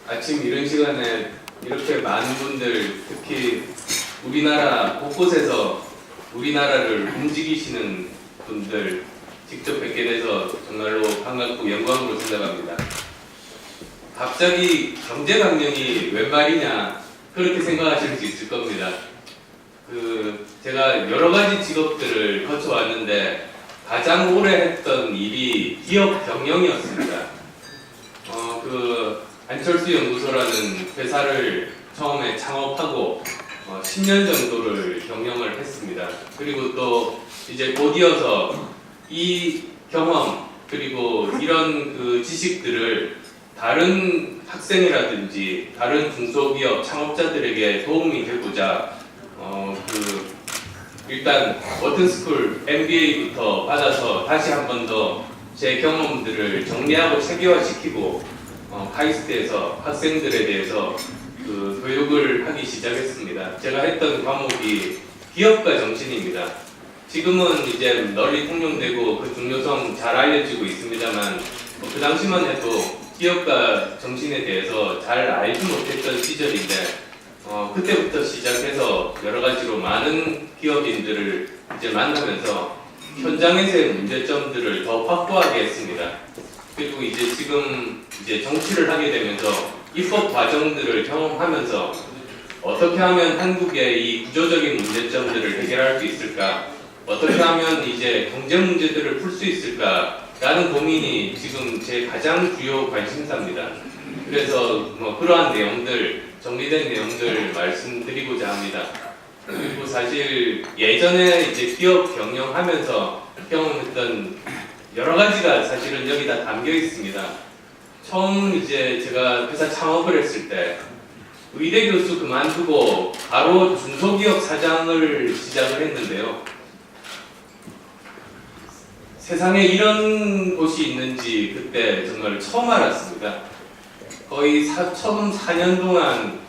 아침 이런 시간에 이렇게 많은 분들, 특히 우리나라 곳곳에서 우리나라를 움직이시는 분들 직접 뵙게 돼서 정말로 반갑고 영광으로 생각합니다. 갑자기 경제강령이 웬 말이냐 그렇게 생각하실 수 있을 겁니다. 제가 여러 가지 직업들을 거쳐왔는데 가장 오래 했던 일이 기업 경영이었습니다. 안철수 연구소라는 회사를 처음에 창업하고 10년 정도를 경영을 했습니다. 그리고 또 이제 곧 이어서 이 경험 그리고 이런 지식들을 다른 학생이라든지 다른 중소기업 창업자들에게 도움이 되고자 일단 워튼스쿨 MBA부터 받아서 다시 한 번 더 제 경험들을 정리하고 체계화시키고 카이스트에서 학생들에 대해서 교육을 하기 시작했습니다. 제가 했던 과목이 기업가 정신입니다. 지금은 이제 널리 통용되고 그 중요성 잘 알려지고 있습니다만 그 당시만 해도 기업가 정신에 대해서 잘 알지 못했던 시절인데 그때부터 시작해서 여러 가지로 많은 기업인들을 이제 만나면서 현장에서의 문제점들을 더 확보하게 했습니다. 그리고 이제 지금 정치를 하게 되면서 입법 과정들을 경험하면서 어떻게 하면 한국의 이 구조적인 문제점들을 해결할 수 있을까? 어떻게 하면 이제 경제 문제들을 풀 수 있을까라는 고민이 지금 제 가장 주요 관심사입니다. 그래서 그러한 내용들, 정리된 내용들 말씀드리고자 합니다. 그리고 사실 예전에 이제 기업 경영하면서 경험했던 여러 가지가 사실은 여기 다 담겨 있습니다. 처음 이제 제가 회사 창업을 했을 때 의대 교수 그만두고 바로 중소기업 사장을 시작을 했는데요. 세상에 이런 곳이 있는지 그때 정말 처음 알았습니다. 거의 처음 4년 동안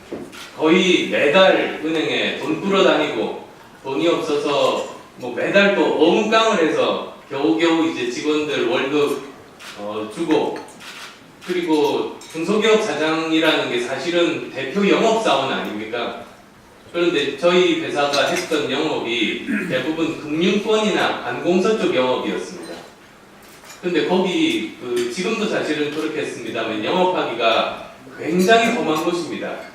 거의 매달 은행에 돈 끌어다니고 돈이 없어서 매달 또 어음깡을 해서 겨우겨우 이제 직원들 월급 주고 그리고 중소기업 사장이라는 게 사실은 대표 영업사원 아닙니까? 그런데 저희 회사가 했던 영업이 대부분 금융권이나 관공서 쪽 영업이었습니다. 근데 거기 지금도 사실은 그렇게 했습니다만 영업하기가 굉장히 험한 곳입니다.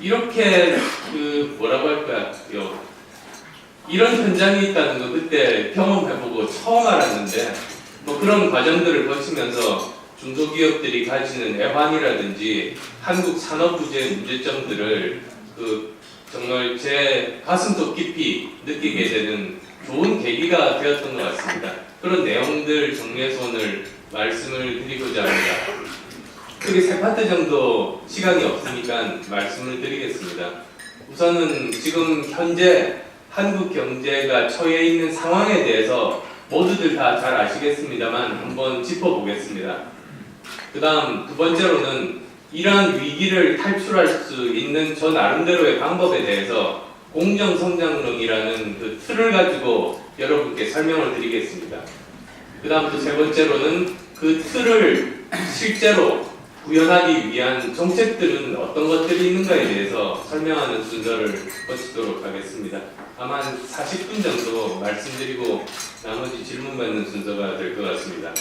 이렇게 뭐라고 할까요? 이런 현장이 있다는 거 그때 경험해보고 처음 알았는데 그런 과정들을 거치면서 중소기업들이 가지는 애환이라든지 한국 산업 부재의 문제점들을 정말 제 가슴속 깊이 느끼게 되는 좋은 계기가 되었던 것 같습니다. 그런 내용들 정리해서 오늘 말씀을 드리고자 합니다. 크게 세 파트 정도 시간이 없으니까 말씀을 드리겠습니다. 우선은 지금 현재 한국 경제가 처해 있는 상황에 대해서 모두들 다 잘 아시겠습니다만 한번 짚어보겠습니다. 그 다음 두 번째로는 이러한 위기를 탈출할 수 있는 저 나름대로의 방법에 대해서 공정성장론이라는 틀을 가지고 여러분께 설명을 드리겠습니다. 그 다음 또 세 번째로는 그 틀을 실제로 구현하기 위한 정책들은 어떤 것들이 있는가에 대해서 설명하는 순서를 거치도록 하겠습니다. 아마 40분 정도 말씀드리고 나머지 질문 받는 순서가 될 것 같습니다.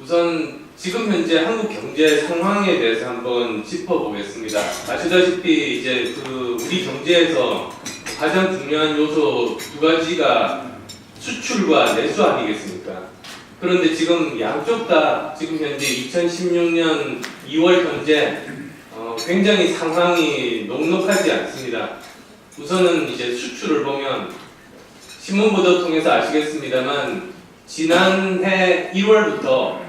우선 지금 현재 한국 경제 상황에 대해서 한번 짚어보겠습니다. 아시다시피 이제 우리 경제에서 가장 중요한 요소 두 가지가 수출과 내수 아니겠습니까? 그런데 지금 양쪽 다 지금 현재 2016년 2월 현재 굉장히 상황이 녹록하지 않습니다. 우선은 이제 수출을 보면 신문 보도 통해서 아시겠습니다만 지난해 1월부터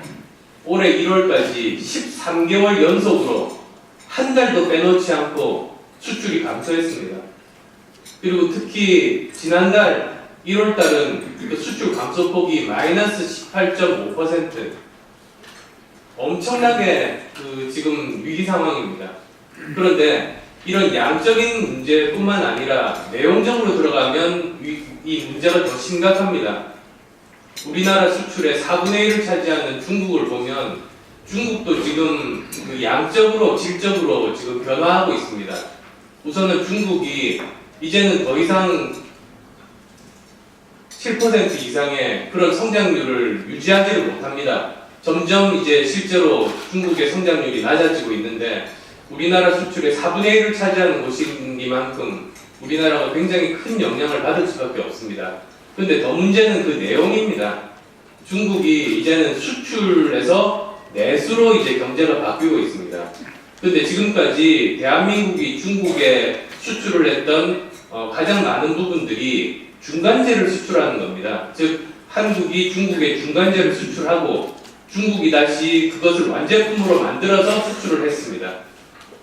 올해 1월까지 13개월 연속으로 한 달도 빼놓지 않고 수출이 감소했습니다. 그리고 특히 지난달 1월달은 수출 감소폭이 마이너스 18.5%, 엄청나게 지금 위기 상황입니다. 그런데 이런 양적인 문제뿐만 아니라 내용적으로 들어가면 이 문제가 더 심각합니다. 우리나라 수출의 4분의 1을 차지하는 중국을 보면 중국도 지금 그 양적으로 질적으로 지금 변화하고 있습니다. 우선은 중국이 이제는 더 이상 7% 이상의 그런 성장률을 유지하지를 못합니다. 점점 이제 실제로 중국의 성장률이 낮아지고 있는데 우리나라 수출의 4분의 1을 차지하는 곳이니만큼 우리나라가 굉장히 큰 영향을 받을 수밖에 없습니다. 그런데 더 문제는 그 내용입니다. 중국이 이제는 수출에서 내수로 이제 경제가 바뀌고 있습니다. 그런데 지금까지 대한민국이 중국에 수출을 했던 가장 많은 부분들이 중간재를 수출하는 겁니다. 즉 한국이 중국에 중간재를 수출하고 중국이 다시 그것을 완제품으로 만들어서 수출을 했습니다.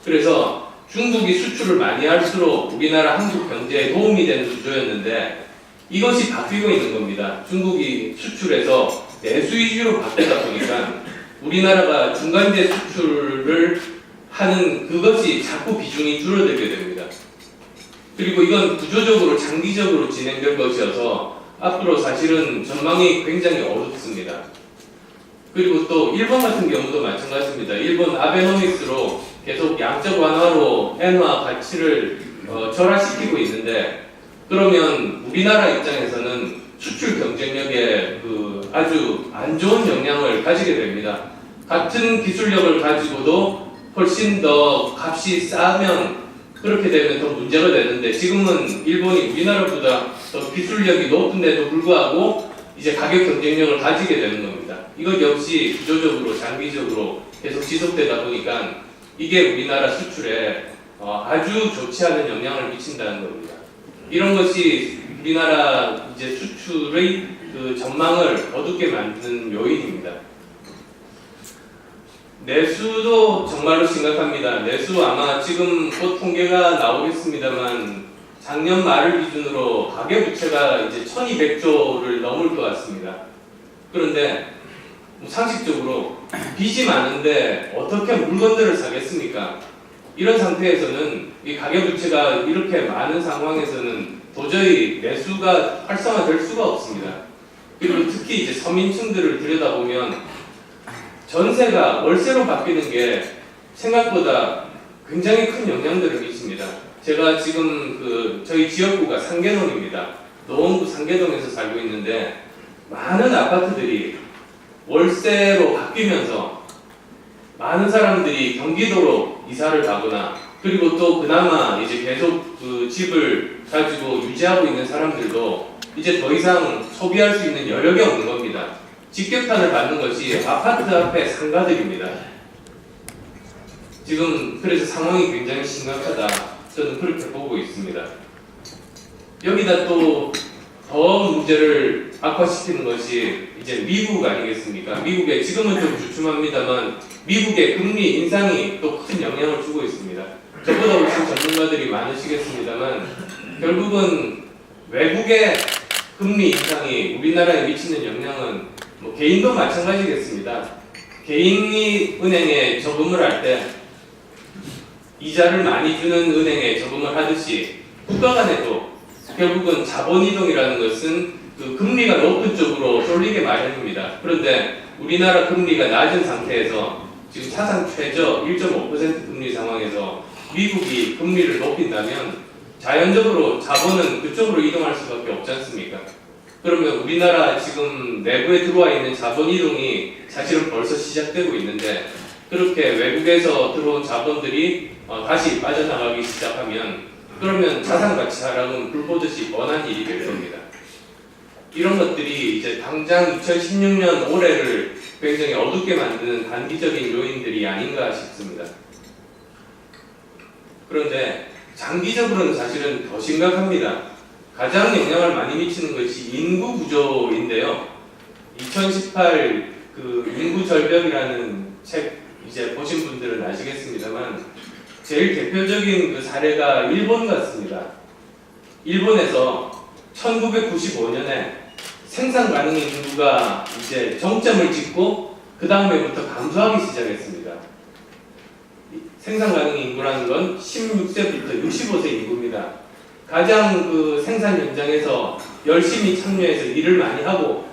그래서 중국이 수출을 많이 할수록 우리나라 한국 경제에 도움이 되는 구조였는데 이것이 바뀌고 있는 겁니다. 중국이 수출에서 내수 위주로 바뀌다 보니까 우리나라가 중간재 수출을 하는 그것이 자꾸 비중이 줄어들게 됩니다. 그리고 이건 구조적으로 장기적으로 진행될 것이어서 앞으로 사실은 전망이 굉장히 어둡습니다. 그리고 또 일본 같은 경우도 마찬가지입니다. 일본 아베노믹스로 계속 양적 완화로 엔화 가치를 절하시키고 있는데 그러면 우리나라 입장에서는 수출 경쟁력에 그 아주 안 좋은 영향을 가지게 됩니다. 같은 기술력을 가지고도 훨씬 더 값이 싸면 그렇게 되면 더 문제가 되는데 지금은 일본이 우리나라보다 더 기술력이 높은데도 불구하고 이제 가격 경쟁력을 가지게 되는 겁니다. 이것 역시 구조적으로 장기적으로 계속 지속되다 보니까 이게 우리나라 수출에 아주 좋지 않은 영향을 미친다는 겁니다. 이런 것이 우리나라 이제 수출의 그 전망을 어둡게 만드는 요인입니다. 내수도 정말로 심각합니다. 내수 아마 지금 곧 통계가 나오겠습니다만 작년 말을 기준으로 가계부채가 이제 1200조를 넘을 것 같습니다. 그런데 상식적으로 빚이 많은데 어떻게 물건들을 사겠습니까? 이런 상태에서는 이 가계부채가 이렇게 많은 상황에서는 도저히 내수가 활성화될 수가 없습니다. 그리고 특히 이제 서민층들을 들여다보면 전세가 월세로 바뀌는 게 생각보다 굉장히 큰 영향들을 미칩니다. 제가 지금 저희 지역구가 상계동입니다. 노원구 상계동에서 살고 있는데 많은 아파트들이 월세로 바뀌면서 많은 사람들이 경기도로 이사를 가거나 그리고 또 그나마 이제 계속 그 집을 가지고 유지하고 있는 사람들도 이제 더 이상 소비할 수 있는 여력이 없는 겁니다. 직격탄을 받는 것이 아파트 앞에 상가들입니다. 지금 그래서 상황이 굉장히 심각하다. 저는 그렇게 보고 있습니다. 여기다 또 더 문제를 악화시키는 것이 이제 미국 아니겠습니까? 미국에 지금은 좀 주춤합니다만 미국의 금리 인상이 또 큰 영향을 주고 있습니다. 저보다 훨씬 전문가들이 많으시겠습니다만 결국은 외국의 금리 인상이 우리나라에 미치는 영향은 개인도 마찬가지겠습니다. 개인이 은행에 저금을 할 때 이자를 많이 주는 은행에 저금을 하듯이 국가 간에도 결국은 자본이동이라는 것은 그 금리가 높은 쪽으로 쏠리게 마련입니다. 그런데 우리나라 금리가 낮은 상태에서 지금 사상 최저 1.5% 금리 상황에서 미국이 금리를 높인다면 자연적으로 자본은 그쪽으로 이동할 수밖에 없지 않습니까? 그러면 우리나라 지금 내부에 들어와 있는 자본 이동이 사실은 벌써 시작되고 있는데 그렇게 외국에서 들어온 자본들이 다시 빠져나가기 시작하면 그러면 자산 가치 하락은 불 보듯이 뻔한 일이 될 겁니다. 이런 것들이 이제 당장 2016년 올해를 굉장히 어둡게 만드는 단기적인 요인들이 아닌가 싶습니다. 그런데 장기적으로는 사실은 더 심각합니다. 가장 영향을 많이 미치는 것이 인구 구조인데요. 2018 그 인구 절벽이라는 책 이제 보신 분들은 아시겠습니다만 제일 대표적인 그 사례가 일본 같습니다. 일본에서 1995년에 생산 가능 인구가 이제 정점을 찍고 그 다음에부터 감소하기 시작했습니다. 생산 가능 인구라는 건 16세부터 65세 인구입니다. 가장 그 생산 현장에서 열심히 참여해서 일을 많이 하고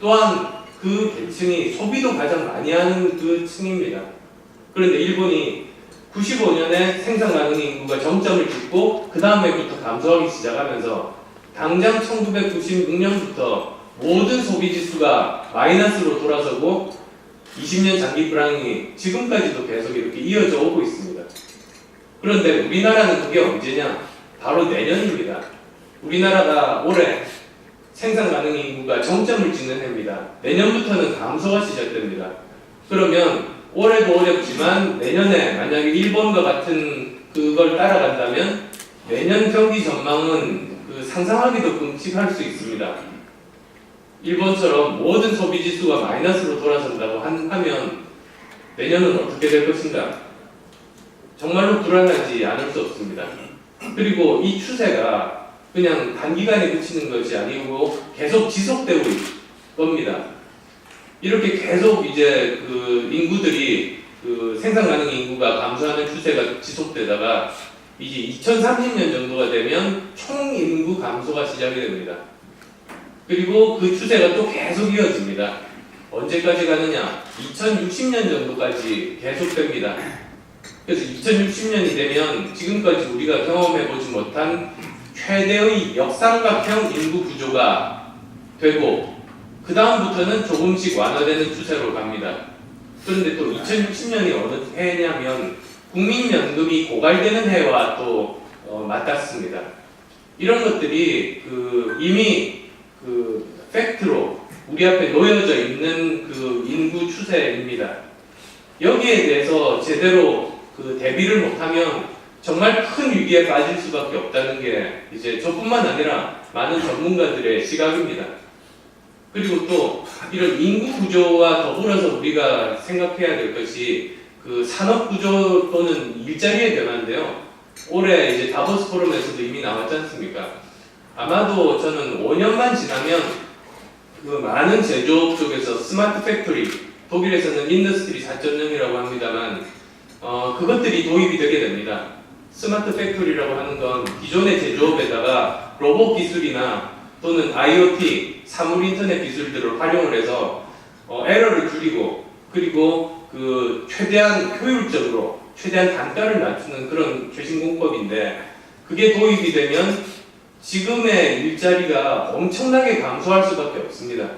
또한 그 계층이 소비도 가장 많이 하는 그 층입니다. 그런데 일본이 95년에 생산 가능 인구가 정점을 찍고 그 다음에부터 감소하기 시작하면서 당장 1996년부터 모든 소비 지수가 마이너스로 돌아서고 20년 장기 불황이 지금까지도 계속 이렇게 이어져 오고 있습니다. 그런데 우리나라는 그게 언제냐? 바로 내년입니다. 우리나라가 올해 생산 가능 인구가 정점을 찍는 해입니다. 내년부터는 감소가 시작됩니다. 그러면 올해도 어렵지만 내년에 만약에 일본과 같은 그걸 따라간다면 내년 경기 전망은 상상하기도 끔찍할 수 있습니다. 일본처럼 모든 소비 지수가 마이너스로 돌아선다고 하면 내년은 어떻게 될 것인가? 정말로 불안하지 않을 수 없습니다. 그리고 이 추세가 그냥 단기간에 그치는 것이 아니고 계속 지속되고 있을 겁니다. 이렇게 계속 이제 그 인구들이 그 생산 가능 인구가 감소하는 추세가 지속되다가 이제 2030년 정도가 되면 총 인구 감소가 시작이 됩니다. 그리고 그 추세가 또 계속 이어집니다. 언제까지 가느냐? 2060년 정도까지 계속됩니다. 그래서 2060년이 되면 지금까지 우리가 경험해보지 못한 최대의 역삼각형 인구 구조가 되고 그 다음부터는 조금씩 완화되는 추세로 갑니다. 그런데 또 2060년이 어느 해냐면 국민연금이 고갈되는 해와 또 맞닿습니다. 이런 것들이 이미 팩트로 우리 앞에 놓여져 있는 그 인구 추세입니다. 여기에 대해서 제대로 대비를 못하면 정말 큰 위기에 빠질 수밖에 없다는 게 이제 저뿐만 아니라 많은 전문가들의 시각입니다. 그리고 또 이런 인구 구조와 더불어서 우리가 생각해야 될 것이 그 산업 구조 또는 일자리의 변화인데요. 올해 이제 다보스 포럼에서도 이미 나왔지 않습니까? 아마도 저는 5년만 지나면 그 많은 제조업 쪽에서 스마트 팩토리, 독일에서는 인더스트리 4.0이라고 합니다만 그것들이 도입이 되게 됩니다. 스마트 팩토리라고 하는 건 기존의 제조업에다가 로봇 기술이나 또는 IoT, 사물 인터넷 기술들을 활용을 해서 에러를 줄이고 그리고 최대한 효율적으로 최대한 단가를 낮추는 그런 최신 공법인데 그게 도입이 되면 지금의 일자리가 엄청나게 감소할 수밖에 없습니다.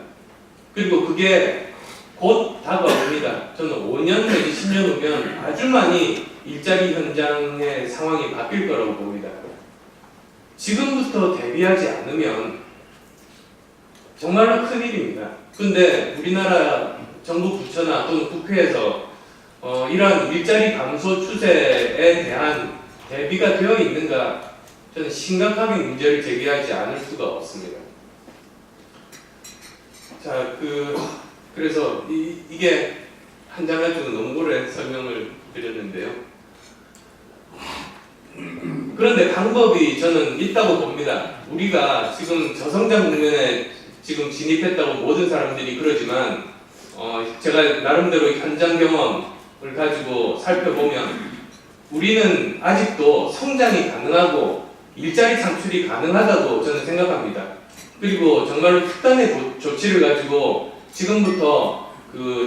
그리고 그게 곧 다가옵니다. 저는 5년 내지 10년 후면 아주 많이 일자리 현장의 상황이 바뀔 거라고 봅니다. 지금부터 대비하지 않으면 정말로 큰일입니다. 근데 우리나라 정부 부처나 또는 국회에서 이러한 일자리 감소 추세에 대한 대비가 되어 있는가 저는 심각하게 문제를 제기하지 않을 수가 없습니다. 자, 그래서 이게 한 장 가지고 너무 오래 설명을 드렸는데요. 그런데 방법이 저는 있다고 봅니다. 우리가 지금 저성장 국면에 지금 진입했다고 모든 사람들이 그러지만 제가 나름대로 현장 경험을 가지고 살펴보면 우리는 아직도 성장이 가능하고 일자리 창출이 가능하다고 저는 생각합니다. 그리고 정말로 특단의 조치를 가지고 지금부터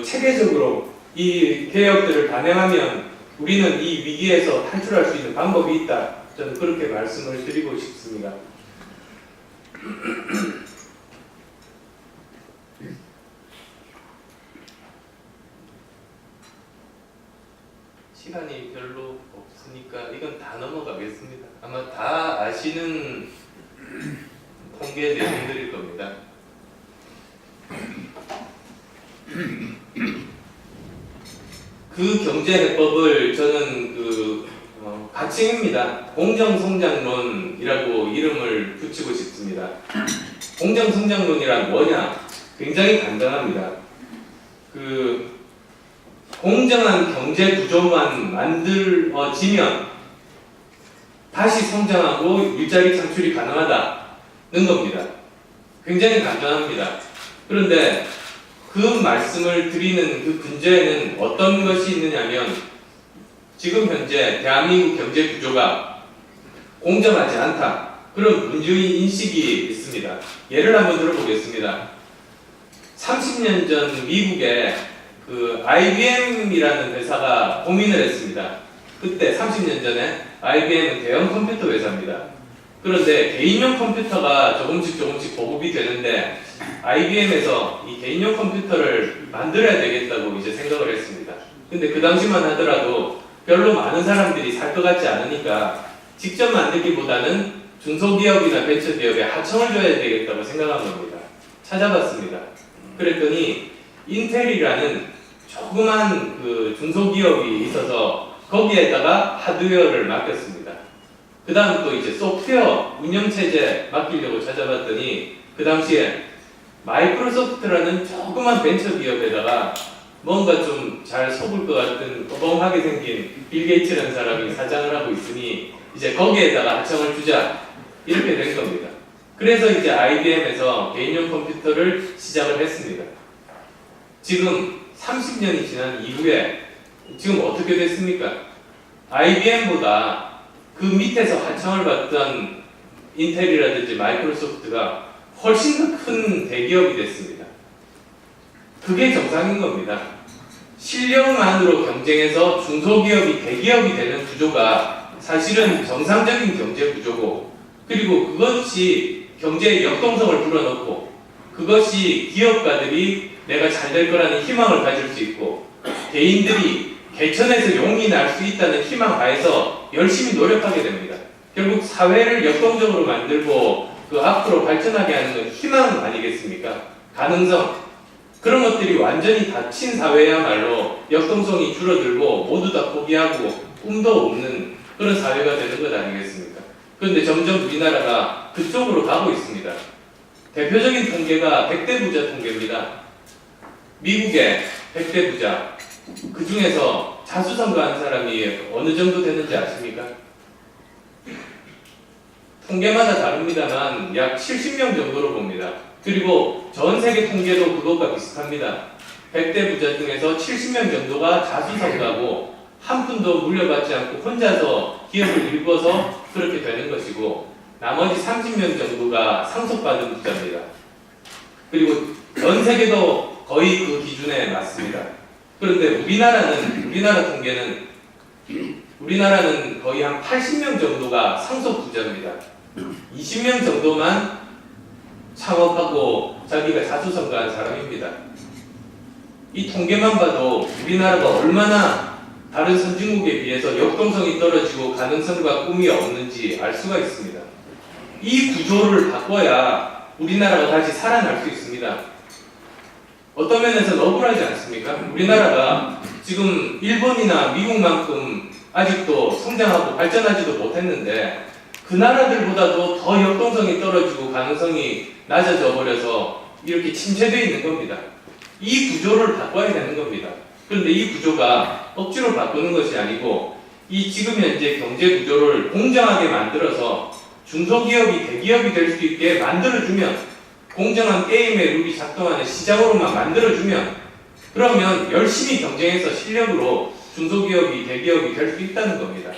체계적으로 이 개혁들을 단행하면 우리는 이 위기에서 탈출할 수 있는 방법이 있다. 저는 그렇게 말씀을 드리고 싶습니다. 시간이 별로 없으니까 이건 다 넘어가겠습니다. 아마 다 아시는 통계 내용들일 겁니다. 그 경제해법을 저는 가칭입니다. 공정성장론이라고 이름을 붙이고 싶습니다. 공정성장론이란 뭐냐? 굉장히 간단합니다. 공정한 경제 구조만 만들어지면 다시 성장하고 일자리 창출이 가능하다는 겁니다. 굉장히 간단합니다. 그런데 그 말씀을 드리는 그 근저에는 어떤 것이 있느냐면 지금 현재 대한민국 경제 구조가 공정하지 않다. 그런 문제의 인식이 있습니다. 예를 한번 들어보겠습니다. 30년 전 미국에 그 IBM이라는 회사가 고민을 했습니다. 그때 30년 전에 IBM은 대형 컴퓨터 회사입니다. 그런데 개인용 컴퓨터가 조금씩 보급이 되는데 IBM에서 이 개인용 컴퓨터를 만들어야 되겠다고 이제 생각을 했습니다. 근데 그 당시만 하더라도 별로 많은 사람들이 살 것 같지 않으니까 직접 만들기보다는 중소기업이나 벤처기업에 하청을 줘야 되겠다고 생각한 겁니다. 찾아봤습니다. 그랬더니 인텔이라는 조그만 그 중소기업이 있어서 거기에다가 하드웨어를 맡겼습니다. 그 다음 또 이제 소프트웨어 운영체제 맡기려고 찾아봤더니 그 당시에 마이크로소프트라는 조그만 벤처기업에다가 뭔가 좀 잘 속을 것 같은 꺼벙하게 생긴 빌 게이츠라는 사람이 사장을 하고 있으니 이제 거기에다가 하청을 주자 이렇게 된 겁니다. 그래서 이제 IBM에서 개인용 컴퓨터를 시작을 했습니다. 지금 30년이 지난 이후에 지금 어떻게 됐습니까? IBM보다 그 밑에서 하청을 받던 인텔이라든지 마이크로소프트가 훨씬 더 큰 대기업이 됐습니다. 그게 정상인 겁니다. 실력만으로 경쟁해서 중소기업이 대기업이 되는 구조가 사실은 정상적인 경제 구조고, 그리고 그것이 경제의 역동성을 불어넣고 그것이 기업가들이 내가 잘 될 거라는 희망을 가질 수 있고 개인들이 개천에서 용이 날 수 있다는 희망 하에서 열심히 노력하게 됩니다. 결국 사회를 역동적으로 만들고 그 앞으로 발전하게 하는 건 희망 아니겠습니까? 가능성. 그런 것들이 완전히 닫힌 사회야말로 역동성이 줄어들고 모두 다 포기하고 꿈도 없는 그런 사회가 되는 것 아니겠습니까? 그런데 점점 우리나라가 그쪽으로 가고 있습니다. 대표적인 통계가 100대 부자 통계입니다. 미국의 100대 부자, 그 중에서 자수성가한 사람이 어느 정도 되는지 아십니까? 통계마다 다릅니다만 약 70명 정도로 봅니다. 그리고 전 세계 통계도 그것과 비슷합니다. 100대 부자 중에서 70명 정도가 자수성가고 한 푼도 물려받지 않고 혼자서 기업을 일궈서 그렇게 되는 것이고 나머지 30명 정도가 상속받은 부자입니다. 그리고 전 세계도 거의 그 기준에 맞습니다. 그런데 우리나라 통계는 우리나라는 거의 한 80명 정도가 상속 부자입니다. 20명 정도만 창업하고 자기가 자수성가한 사람입니다. 이 통계만 봐도 우리나라가 얼마나 다른 선진국에 비해서 역동성이 떨어지고 가능성과 꿈이 없는지 알 수가 있습니다. 이 구조를 바꿔야 우리나라가 다시 살아날 수 있습니다. 어떤 면에서는 억울하지 않습니까? 우리나라가 지금 일본이나 미국만큼 아직도 성장하고 발전하지도 못했는데 그 나라들보다도 더 역동성이 떨어지고 가능성이 낮아져 버려서 이렇게 침체되어 있는 겁니다. 이 구조를 바꿔야 되는 겁니다. 그런데 이 구조가 억지로 바꾸는 것이 아니고 이 지금 현재 경제 구조를 공정하게 만들어서 중소기업이 대기업이 될 수 있게 만들어주면, 공정한 게임의 룰이 작동하는 시장으로만 만들어주면, 그러면 열심히 경쟁해서 실력으로 중소기업이 대기업이 될 수 있다는 겁니다.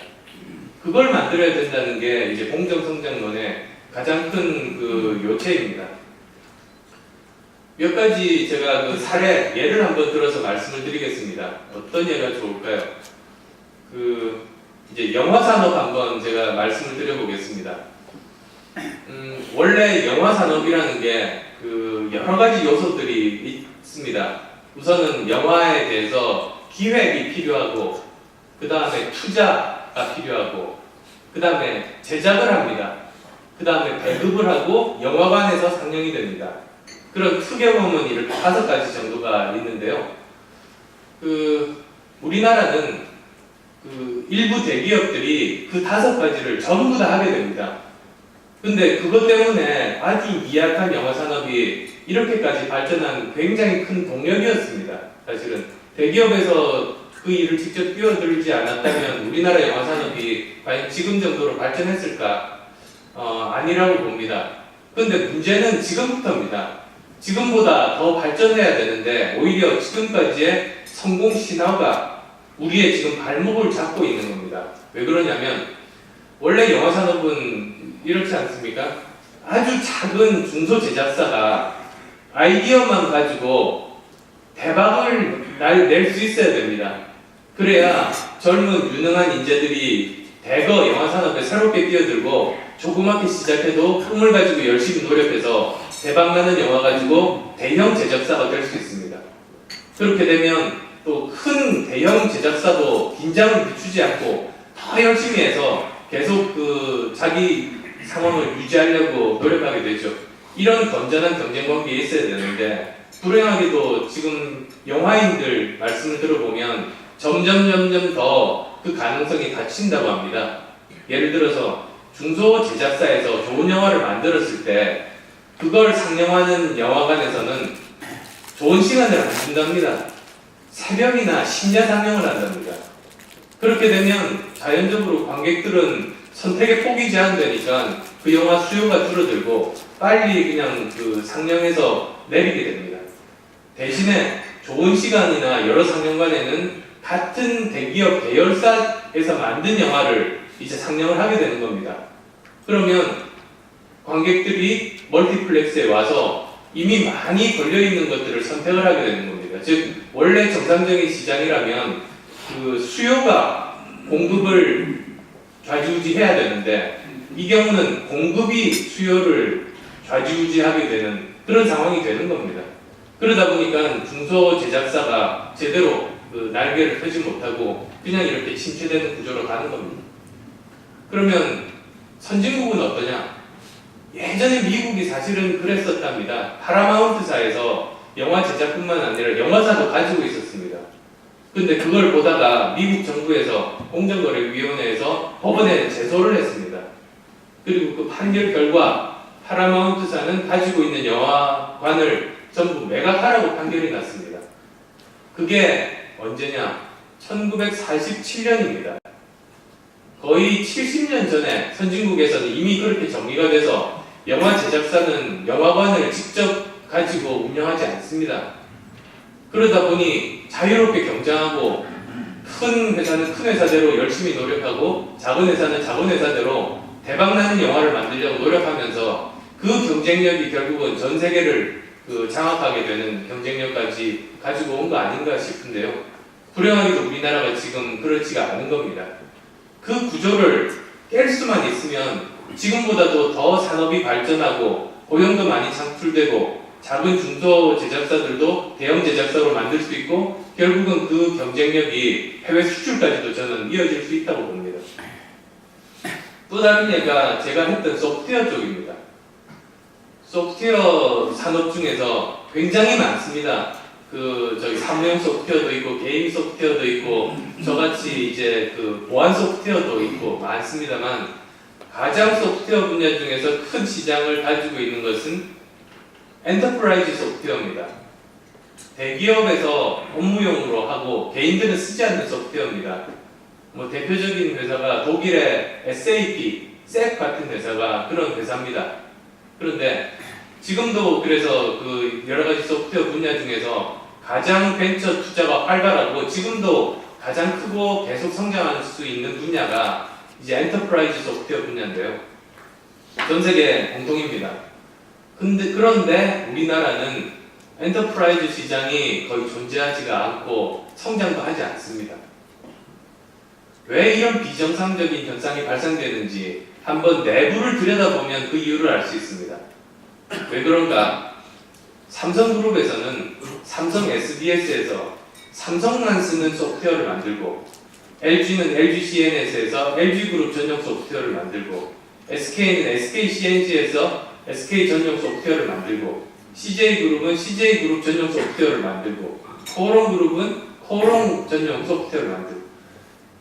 그걸 만들어야 된다는 게 이제 공정성장론의 가장 큰 그 요체입니다. 몇 가지 제가 그 사례 예를 한번 들어서 말씀을 드리겠습니다. 어떤 예가 좋을까요? 이제 영화 산업 한번 제가 말씀을 드려보겠습니다. 원래 영화 산업이라는 게 여러 가지 요소들이 있습니다. 우선은 영화에 대해서 기획이 필요하고, 그 다음에 투자가 필요하고, 그 다음에 제작을 합니다. 그 다음에 배급을 하고 영화관에서 상영이 됩니다. 그런 크게 보면 이렇게 5가지 정도가 있는데요. 우리나라는 일부 대기업들이 그 5가지를 전부 다 하게 됩니다. 근데 그것 때문에 아주 미약한 영화 산업이 이렇게까지 발전한 굉장히 큰 동력이었습니다. 사실은 대기업에서 그 일을 직접 뛰어들지 않았다면 우리나라 영화 산업이 과연 지금 정도로 발전했을까? 아니라고 봅니다. 그런데 문제는 지금부터입니다. 지금보다 더 발전해야 되는데 오히려 지금까지의 성공 신화가 우리의 지금 발목을 잡고 있는 겁니다. 왜 그러냐면 원래 영화 산업은 이렇지 않습니까? 아주 작은 중소 제작사가 아이디어만 가지고 대박을 낼 수 있어야 됩니다. 그래야 젊은 유능한 인재들이 대거 영화 산업에 새롭게 뛰어들고 조그맣게 시작해도 꿈을 가지고 열심히 노력해서 대박나는 영화 가지고 대형 제작사가 될 수 있습니다. 그렇게 되면 또 큰 대형 제작사도 긴장을 늦추지 않고 더 열심히 해서 계속 그 자기 상황을 유지하려고 노력하게 되죠. 이런 건전한 경쟁 관계에 있어야 되는데 불행하게도 지금 영화인들 말씀을 들어보면 점점 더 그 가능성이 닫힌다고 합니다. 예를 들어서 중소 제작사에서 좋은 영화를 만들었을 때 그걸 상영하는 영화관에서는 좋은 시간을 안 준답니다. 새벽이나 심야 상영을 한답니다. 그렇게 되면 자연적으로 관객들은 선택의 폭이 제한되니까 그 영화 수요가 줄어들고 빨리 그냥 그 상영에서 내리게 됩니다. 대신에 좋은 시간이나 여러 상영관에는 같은 대기업 계열사에서 만든 영화를 이제 상영을 하게 되는 겁니다. 그러면 관객들이 멀티플렉스에 와서 이미 많이 걸려있는 것들을 선택을 하게 되는 겁니다. 즉 원래 정상적인 시장이라면 그 수요가 공급을 좌지우지해야 되는데 이 경우는 공급이 수요를 좌지우지하게 되는 그런 상황이 되는 겁니다. 그러다 보니까 중소 제작사가 제대로 그 날개를 펴지 못하고 그냥 이렇게 침체되는 구조로 가는 겁니다. 그러면 선진국은 어떠냐? 예전에 미국이 사실은 그랬었답니다. 파라마운트사에서 영화 제작뿐만 아니라 영화사도 가지고 있었습니다. 근데 그걸 보다가 미국 정부에서 공정거래위원회에서 법원에 제소를 했습니다. 그리고 그 판결 결과 파라마운트사는 가지고 있는 영화관을 전부 매각하라고 판결이 났습니다. 그게 언제냐? 1947년입니다. 거의 70년 전에 선진국에서는 이미 그렇게 정리가 돼서 영화 제작사는 영화관을 직접 가지고 운영하지 않습니다. 그러다 보니 자유롭게 경쟁하고 큰 회사는 큰 회사대로 열심히 노력하고 작은 회사는 작은 회사대로 대박나는 영화를 만들려고 노력하면서 그 경쟁력이 결국은 전 세계를 그 장악하게 되는 경쟁력까지 가지고 온 거 아닌가 싶은데요. 불행하게도 우리나라가 지금 그렇지가 않은 겁니다. 그 구조를 깰 수만 있으면 지금보다도 더 산업이 발전하고 고용도 많이 창출되고 작은 중소 제작사들도 대형 제작사로 만들 수 있고 결국은 그 경쟁력이 해외 수출까지도 저는 이어질 수 있다고 봅니다. 또 다른 예가 제가 했던 소프트웨어 쪽입니다. 소프트웨어 산업 중에서 굉장히 많습니다. 저희 사무용 소프트웨어도 있고 게임 소프트웨어도 있고 저같이 이제 그 보안 소프트웨어도 있고 많습니다만 가장 소프트웨어 분야 중에서 큰 시장을 가지고 있는 것은 엔터프라이즈 소프트웨어입니다. 대기업에서 업무용으로 하고 개인들은 쓰지 않는 소프트웨어입니다. 뭐 대표적인 회사가 독일의 SAP, SAP 같은 회사가 그런 회사입니다. 그런데 지금도 그래서 그 여러 가지 소프트웨어 분야 중에서 가장 벤처 투자가 활발하고 지금도 가장 크고 계속 성장할 수 있는 분야가 이제 엔터프라이즈 소프트웨어 분야인데요. 전 세계 공통입니다. 그런데 우리나라는 엔터프라이즈 시장이 거의 존재하지가 않고 성장도 하지 않습니다. 왜 이런 비정상적인 현상이 발생되는지 한번 내부를 들여다보면 그 이유를 알 수 있습니다. 왜 그런가? 삼성그룹에서는 삼성 SDS에서 삼성만 쓰는 소프트웨어를 만들고 LG는 LG CNS에서 LG그룹 전용 소프트웨어를 만들고 SK는 SKCNG에서 SK 전용 소프트웨어를 만들고 CJ그룹은 CJ그룹 전용 소프트웨어를 만들고 코롱그룹은 코롱 전용 소프트웨어를 만들고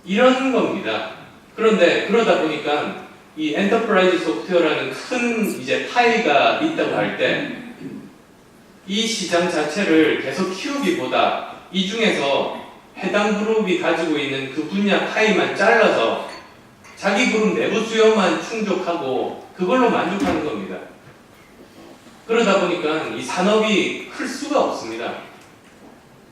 이런 겁니다. 그런데 그러다 보니까 이 엔터프라이즈 소프트웨어라는 큰 이제 파이가 있다고 할 때 이 시장 자체를 계속 키우기보다 이 중에서 해당 그룹이 가지고 있는 그 분야 파이만 잘라서 자기 그룹 내부 수요만 충족하고 그걸로 만족하는 겁니다. 그러다 보니까 이 산업이 클 수가 없습니다.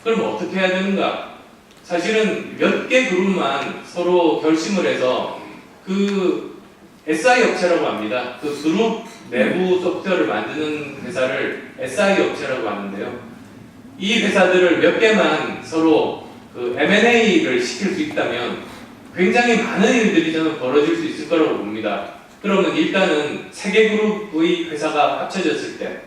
그럼 어떻게 해야 되는가? 사실은 몇 개 그룹만 서로 결심을 해서 그 SI 업체라고 합니다. 그 그룹 내부 소프트웨어를 만드는 회사를 SI 업체라고 하는데요. 이 회사들을 몇 개만 서로 그 M&A를 시킬 수 있다면 굉장히 많은 일들이 저는 벌어질 수 있을 거라고 봅니다. 그러면 일단은 세 개 그룹의 회사가 합쳐졌을 때,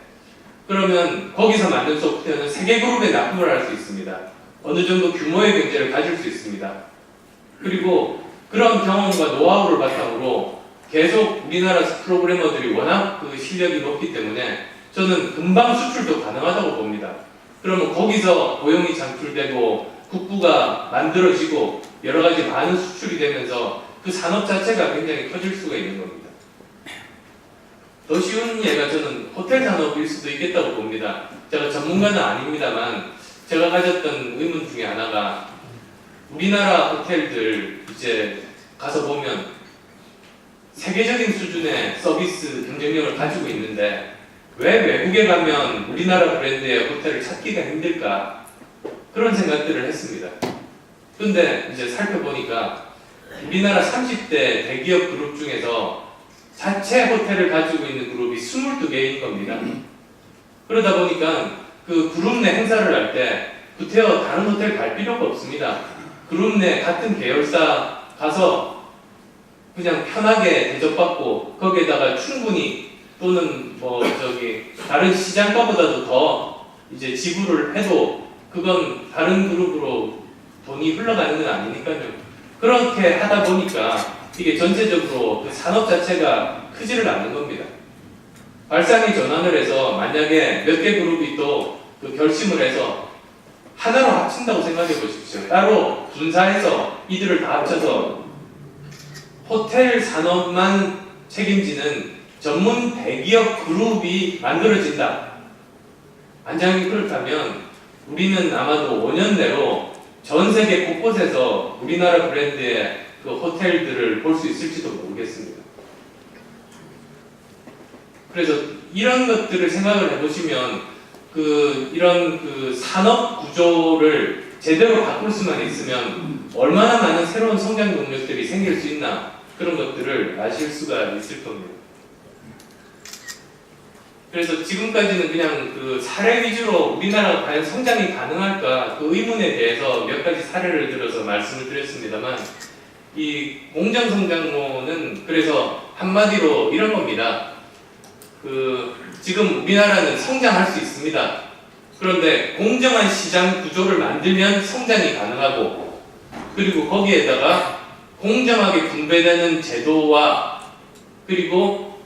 그러면 거기서 만든 소프트웨어는 세 개 그룹에 납품을 할 수 있습니다. 어느 정도 규모의 경제를 가질 수 있습니다. 그리고 그런 경험과 노하우를 바탕으로 계속 우리나라 프로그래머들이 워낙 그 실력이 높기 때문에 저는 금방 수출도 가능하다고 봅니다. 그러면 거기서 고용이 창출되고 국부가 만들어지고 여러 가지 많은 수출이 되면서 그 산업 자체가 굉장히 커질 수가 있는 겁니다. 더 쉬운 예가 저는 호텔 산업일 수도 있겠다고 봅니다. 제가 전문가는 아닙니다만 제가 가졌던 의문 중에 하나가 우리나라 호텔들 이제 가서 보면 세계적인 수준의 서비스 경쟁력을 가지고 있는데 왜 외국에 가면 우리나라 브랜드의 호텔을 찾기가 힘들까? 그런 생각들을 했습니다. 근데 이제 살펴보니까 우리나라 30대 대기업 그룹 중에서 자체 호텔을 가지고 있는 그룹이 22개인 겁니다. 그러다 보니까 그 그룹 내 행사를 할 때 구태여 다른 호텔 갈 필요가 없습니다. 그룹 내 같은 계열사 가서 그냥 편하게 대접받고 거기에다가 충분히 또는 뭐 저기 다른 시장가보다도 더 이제 지불을 해도 그건 다른 그룹으로 돈이 흘러가는 건 아니니까요. 그렇게 하다 보니까 이게 전체적으로 그 산업 자체가 크지를 않는 겁니다. 발상이 전환을 해서 만약에 몇 개 그룹이 또 그 결심을 해서 하나로 합친다고 생각해 보십시오. 따로 분사해서 이들을 다 합쳐서 호텔 산업만 책임지는 전문 대기업 그룹이 만들어진다. 만약에 그렇다면 우리는 아마도 5년 내로 전 세계 곳곳에서 우리나라 브랜드의 그 호텔들을 볼 수 있을지도 모르겠습니다. 그래서 이런 것들을 생각을 해보시면 이런 그 산업 구조를 제대로 바꿀 수만 있으면 얼마나 많은 새로운 성장 동력들이 생길 수 있나 그런 것들을 아실 수가 있을 겁니다. 그래서 지금까지는 그냥 그 사례 위주로 우리나라가 과연 성장이 가능할까 그 의문에 대해서 몇 가지 사례를 들어서 말씀을 드렸습니다만 이 공정성장론은 그래서 한마디로 이런 겁니다. 지금 우리나라는 성장할 수 있습니다. 그런데 공정한 시장 구조를 만들면 성장이 가능하고 그리고 거기에다가 공정하게 분배되는 제도와 그리고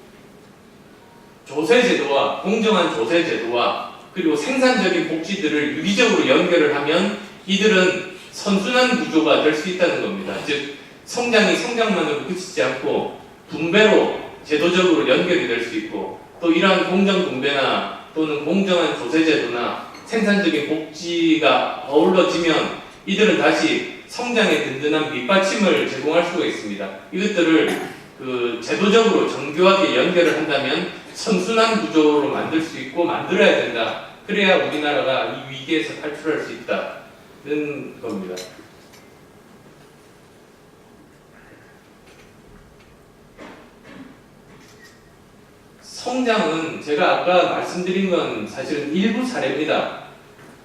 조세제도와 공정한 조세제도와 그리고 생산적인 복지들을 유기적으로 연결을 하면 이들은 선순환 구조가 될 수 있다는 겁니다. 즉 성장이 성장만으로 그치지 않고 분배로 제도적으로 연결이 될 수 있고 또 이러한 공정 분배나 또는 공정한 조세제도나 생산적인 복지가 어우러지면 이들은 다시 성장의 든든한 밑받침을 제공할 수가 있습니다. 이것들을 제도적으로 정교하게 연결을 한다면 선순환 구조로 만들 수 있고 만들어야 된다. 그래야 우리나라가 이 위기에서 탈출할 수 있다는 겁니다. 성장은 제가 아까 말씀드린 건 사실은 일부 사례입니다.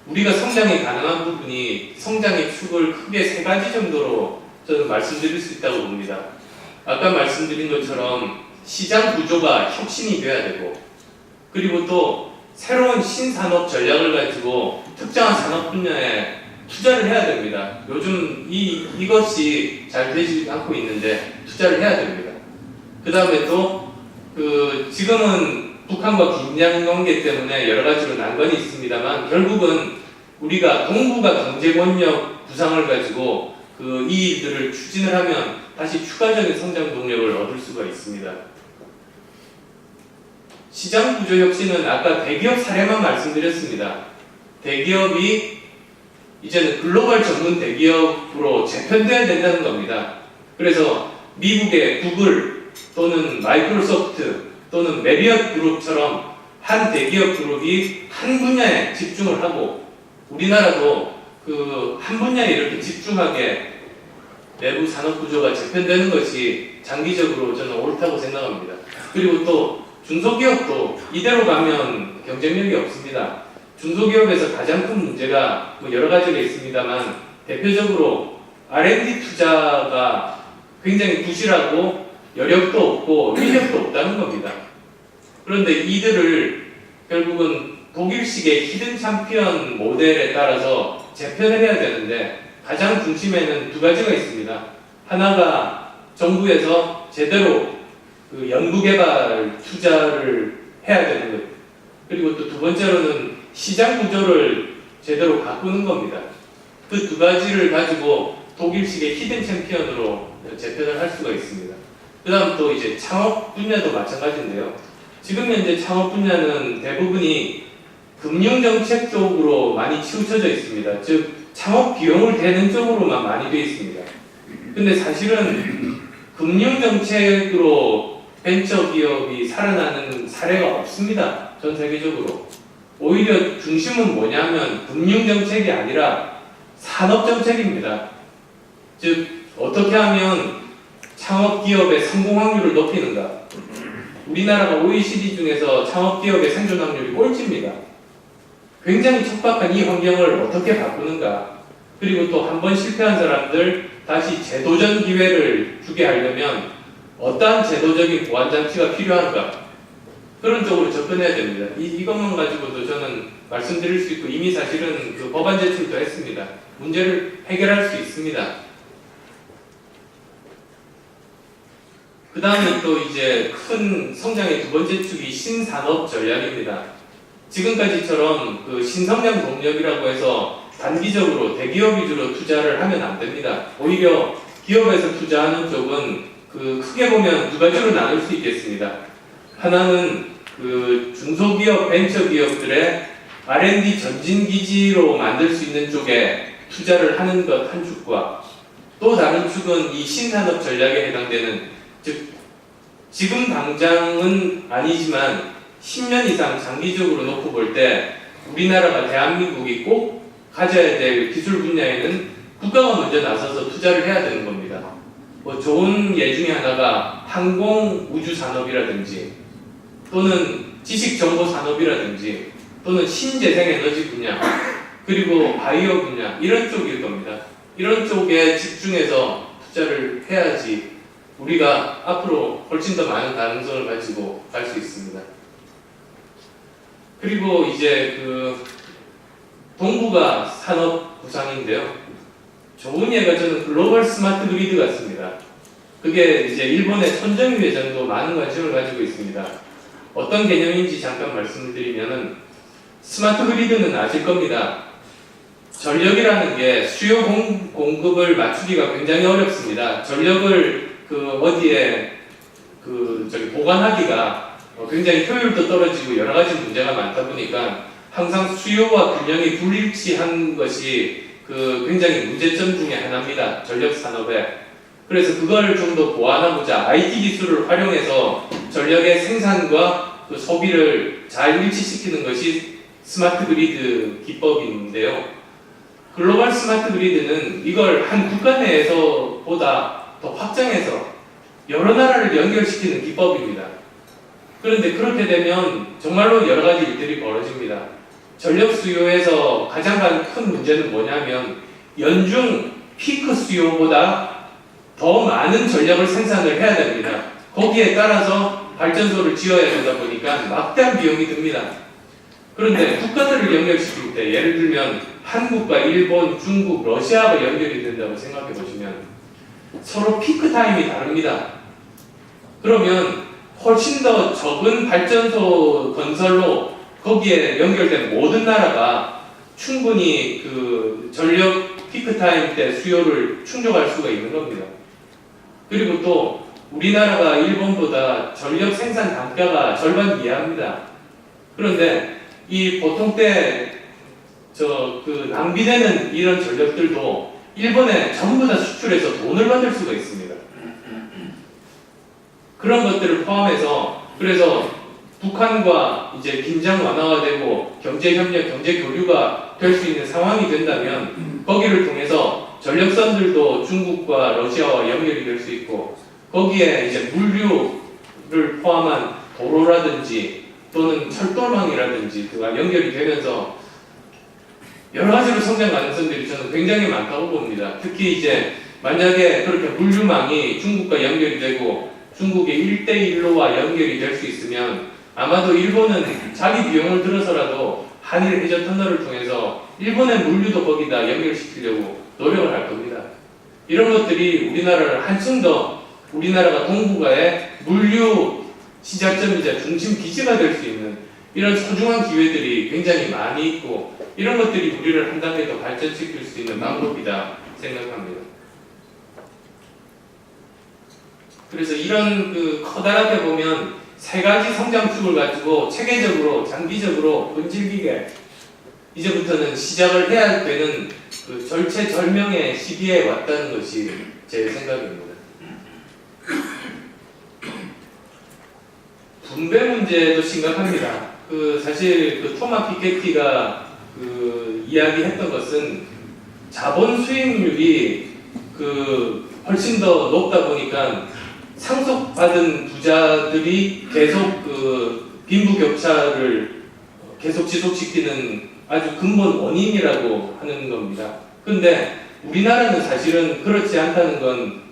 우리가 성장이 가능한 부분이 성장의 축을 크게 세 가지 정도로 저는 말씀드릴 수 있다고 봅니다. 아까 말씀드린 것처럼 시장 구조가 혁신이 돼야 되고 그리고 또 새로운 신산업 전략을 가지고 특정한 산업 분야에 투자를 해야 됩니다. 요즘 이것이 잘 되지 않고 있는데 투자를 해야 됩니다. 그 다음에 또 지금은 북한과 긴장 관계 때문에 여러 가지로 난관이 있습니다만 결국은 우리가 동북아 경제 권력 구상을 가지고 이 일들을 추진을 하면 다시 추가적인 성장 동력을 얻을 수가 있습니다. 시장 구조 혁신은 아까 대기업 사례만 말씀드렸습니다. 대기업이 이제는 글로벌 전문 대기업으로 재편돼야 된다는 겁니다. 그래서 미국의 구글 또는 마이크로소프트 또는 메리엇 그룹처럼 한 대기업 그룹이 한 분야에 집중을 하고 우리나라도 한 분야에 이렇게 집중하게 내부 산업 구조가 재편되는 것이 장기적으로 저는 옳다고 생각합니다. 그리고 또 중소기업도 이대로 가면 경쟁력이 없습니다. 중소기업에서 가장 큰 문제가 뭐 여러 가지가 있습니다만 대표적으로 R&D 투자가 굉장히 부실하고 여력도 없고 인력도 없다는 겁니다. 그런데 이들을 결국은 독일식의 히든 챔피언 모델에 따라서 재편을 해야 되는데 가장 중심에는 두 가지가 있습니다. 하나가 정부에서 제대로 그 연구개발 투자를 해야 되는 것. 그리고 또 두 번째로는 시장 구조를 제대로 바꾸는 겁니다. 그 두 가지를 가지고 독일식의 히든 챔피언으로 재편을 할 수가 있습니다. 그 다음 또 이제 창업 분야도 마찬가지인데요. 지금 현재 창업 분야는 대부분이 금융정책 쪽으로 많이 치우쳐져 있습니다. 즉 창업 비용을 대는 쪽으로만 많이 되어 있습니다. 근데 사실은 금융정책으로 벤처기업이 살아나는 사례가 없습니다. 전 세계적으로. 오히려 중심은 뭐냐면 금융정책이 아니라 산업정책입니다. 즉 어떻게 하면 창업기업의 성공 확률을 높이는가. 우리나라가 OECD 중에서 창업기업의 생존 확률이 꼴찌입니다. 굉장히 척박한 이 환경을 어떻게 바꾸는가. 그리고 또 한 번 실패한 사람들 다시 재도전 기회를 주게 하려면 어떠한 제도적인 보완장치가 필요한가. 그런 쪽으로 접근해야 됩니다. 이것만 가지고도 저는 말씀드릴 수 있고 이미 사실은 그 법안 제출도 했습니다. 문제를 해결할 수 있습니다. 그 다음에 또 이제 큰 성장의 두 번째 축이 신산업 전략입니다. 지금까지처럼 그 신성장 동력이라고 해서 단기적으로 대기업 위주로 투자를 하면 안 됩니다. 오히려 기업에서 투자하는 쪽은 그 크게 보면 두 가지로 나눌 수 있겠습니다. 하나는 그 중소기업, 벤처기업들의 R&D 전진기지로 만들 수 있는 쪽에 투자를 하는 것 한 축과 또 다른 축은 이 신산업 전략에 해당되는 즉 지금 당장은 아니지만 10년 이상 장기적으로 놓고 볼 때 우리나라가 대한민국이 꼭 가져야 될 기술 분야에는 국가가 먼저 나서서 투자를 해야 되는 겁니다. 뭐 좋은 예 중에 하나가 항공 우주 산업이라든지 또는 지식 정보 산업이라든지 또는 신재생 에너지 분야 그리고 바이오 분야 이런 쪽일 겁니다. 이런 쪽에 집중해서 투자를 해야지 우리가 앞으로 훨씬 더 많은 가능성을 가지고 갈 수 있습니다. 그리고 이제 그 동부가 산업 구상인데요. 좋은 예가 저는 글로벌 스마트 그리드 같습니다. 그게 이제 일본의 손정희 회장도 많은 관심을 가지고 있습니다. 어떤 개념인지 잠깐 말씀을 드리면은 스마트 그리드는 아실 겁니다. 전력이라는 게 수요 공급을 맞추기가 굉장히 어렵습니다. 전력을 그 어디에 그 저기 보관하기가 굉장히 효율도 떨어지고 여러 가지 문제가 많다 보니까 항상 수요와 균형이 불일치한 것이 그 굉장히 문제점 중에 하나입니다. 전력 산업에. 그래서 그걸 좀 더 보완하고자 IT 기술을 활용해서 전력의 생산과 그 소비를 잘 일치시키는 것이 스마트 그리드 기법인데요. 글로벌 스마트 그리드는 이걸 한 국가 내에서 보다 더 확장해서 여러 나라를 연결시키는 기법입니다. 그런데 그렇게 되면 정말로 여러 가지 일들이 벌어집니다. 전력 수요에서 가장 큰 문제는 뭐냐면 연중 피크 수요보다 더 많은 전력을 생산을 해야 됩니다. 거기에 따라서 발전소를 지어야 되다 보니까 막대한 비용이 듭니다. 그런데 국가들을 연결시킬 때 예를 들면 한국과 일본, 중국, 러시아가 연결이 된다고 생각해 보시면 서로 피크 타임이 다릅니다. 그러면 훨씬 더 적은 발전소 건설로 거기에 연결된 모든 나라가 충분히 그 전력 피크 타임 때 수요를 충족할 수가 있는 겁니다. 그리고 또 우리나라가 일본보다 전력 생산 단가가 절반 이하입니다. 그런데 이 보통 때 그 낭비되는 이런 전력들도 일본에 전부 다 수출해서 돈을 받을 수가 있습니다. 그런 것들을 포함해서 그래서 북한과 이제 긴장 완화가 되고 경제 협력, 경제 교류가 될 수 있는 상황이 된다면 거기를 통해서 전력선들도 중국과 러시아와 연결이 될 수 있고 거기에 이제 물류를 포함한 도로라든지 또는 철도망이라든지 그가 연결이 되면서 여러 가지로 성장 가능성들이 저는 굉장히 많다고 봅니다. 특히 이제 만약에 그렇게 물류망이 중국과 연결이 되고 중국의 1대1로와 연결이 될 수 있으면 아마도 일본은 자기 비용을 들어서라도 한일 해저 터널을 통해서 일본의 물류도 거기다 연결시키려고 노력을 할 겁니다. 이런 것들이 우리나라를 한층 더 우리나라가 동북아의 물류 시작점이자 중심 기지가 될 수 있는 이런 소중한 기회들이 굉장히 많이 있고 이런 것들이 우리를 한 단계 더 발전시킬 수 있는 방법이다 생각합니다. 그래서 이런 그 커다랗게 보면 세 가지 성장축을 가지고 체계적으로 장기적으로 끈질기게 이제부터는 시작을 해야 되는 그 절체절명의 시기에 왔다는 것이 제 생각입니다. 분배 문제도 심각합니다. 그 사실 그 토마 피케티가 그 이야기했던 것은 자본 수익률이 그 훨씬 더 높다 보니까 상속받은 부자들이 계속 그 빈부격차를 계속 지속시키는 아주 근본 원인이라고 하는 겁니다. 근데 우리나라는 사실은 그렇지 않다는 건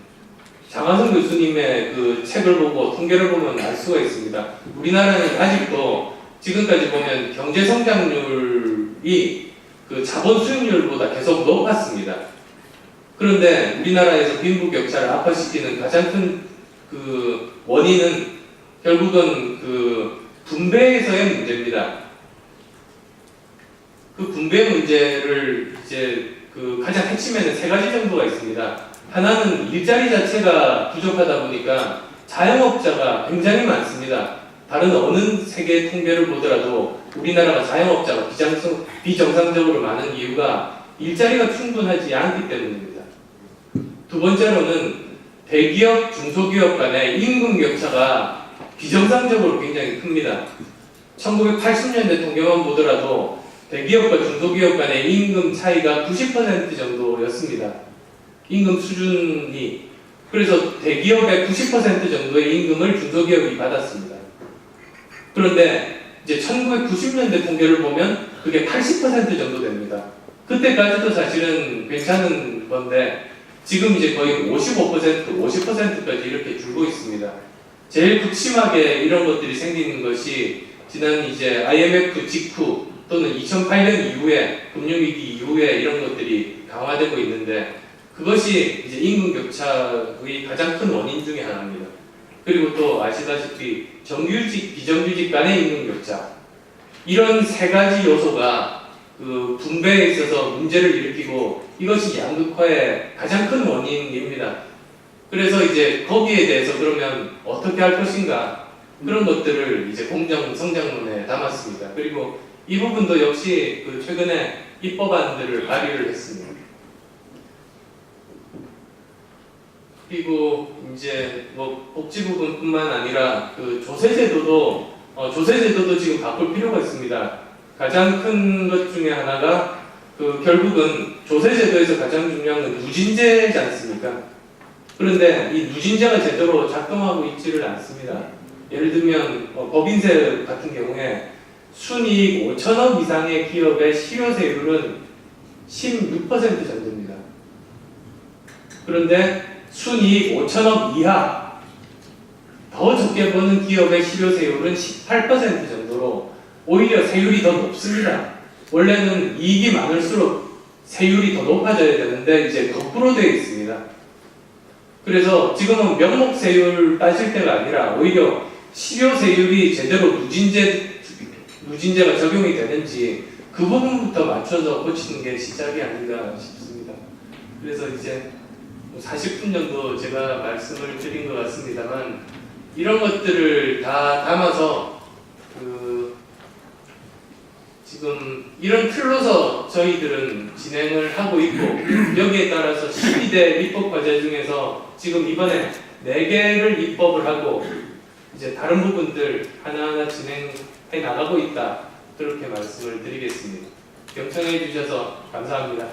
장하성 교수님의 그 책을 보고 통계를 보면 알 수가 있습니다. 우리나라는 아직도 지금까지 보면 경제 성장률이 그 자본 수익률보다 계속 높았습니다. 그런데 우리나라에서 빈부격차를 악화시키는 가장 큰 그 원인은 결국은 그 분배에서의 문제입니다. 그 분배 문제를 이제 그 가장 핵심에는 세 가지 정도가 있습니다. 하나는 일자리 자체가 부족하다 보니까 자영업자가 굉장히 많습니다. 다른 어느 세계 통계를 보더라도 우리나라가 자영업자가 비정상적으로 많은 이유가 일자리가 충분하지 않기 때문입니다. 두 번째로는 대기업, 중소기업 간의 임금 격차가 비정상적으로 굉장히 큽니다. 1980년대 통계만 보더라도 대기업과 중소기업 간의 임금 차이가 90% 정도였습니다. 임금 수준이. 그래서 대기업의 90% 정도의 임금을 중소기업이 받았습니다. 그런데 이제 1990년대 통계를 보면 그게 80% 정도 됩니다. 그때까지도 사실은 괜찮은 건데 지금 이제 거의 50%까지 이렇게 줄고 있습니다. 제일 극심하게 이런 것들이 생기는 것이 지난 이제 IMF 직후 또는 2008년 이후에 금융위기 이후에 이런 것들이 강화되고 있는데 그것이 이제 임금 격차의 가장 큰 원인 중에 하나입니다. 그리고 또 아시다시피 정규직, 비정규직 간의 임금 격차 이런 세 가지 요소가 그 분배에 있어서 문제를 일으키고 이것이 양극화의 가장 큰 원인입니다. 그래서 이제 거기에 대해서 그러면 어떻게 할 것인가 그런 것들을 이제 공정 성장론에 담았습니다. 그리고 이 부분도 역시 그 최근에 입법안들을 발의를 했습니다. 그리고 이제 뭐 복지 부분뿐만 아니라 그 조세제도도 지금 바꿀 필요가 있습니다. 가장 큰 것 중에 하나가 그 결국은 조세제도에서 가장 중요한 건 누진제지 않습니까? 그런데 이 누진제가 제대로 작동하고 있지를 않습니다. 예를 들면 법인세 같은 경우에 순이익 5천억 이상의 기업의 실효세율은 16% 정도입니다. 그런데 순이익 5천억 이하 더 적게 버는 기업의 실효세율은 18% 정도로 오히려 세율이 더 높습니다. 원래는 이익이 많을수록 세율이 더 높아져야 되는데 이제 거꾸로 되어 있습니다. 그래서 지금은 명목세율 따질 때가 아니라 오히려 실효세율이 제대로 누진제가 적용이 되는지 그 부분부터 맞춰서 고치는 게 시작이 아닌가 싶습니다. 그래서 이제 40분 정도 제가 말씀을 드린 것 같습니다만 이런 것들을 다 담아서 지금 이런 틀로서 저희들은 진행을 하고 있고 여기에 따라서 12대 입법 과제 중에서 지금 이번에 4개를 입법을 하고 이제 다른 부분들 하나하나 진행해 나가고 있다 그렇게 말씀을 드리겠습니다. 경청해 주셔서 감사합니다.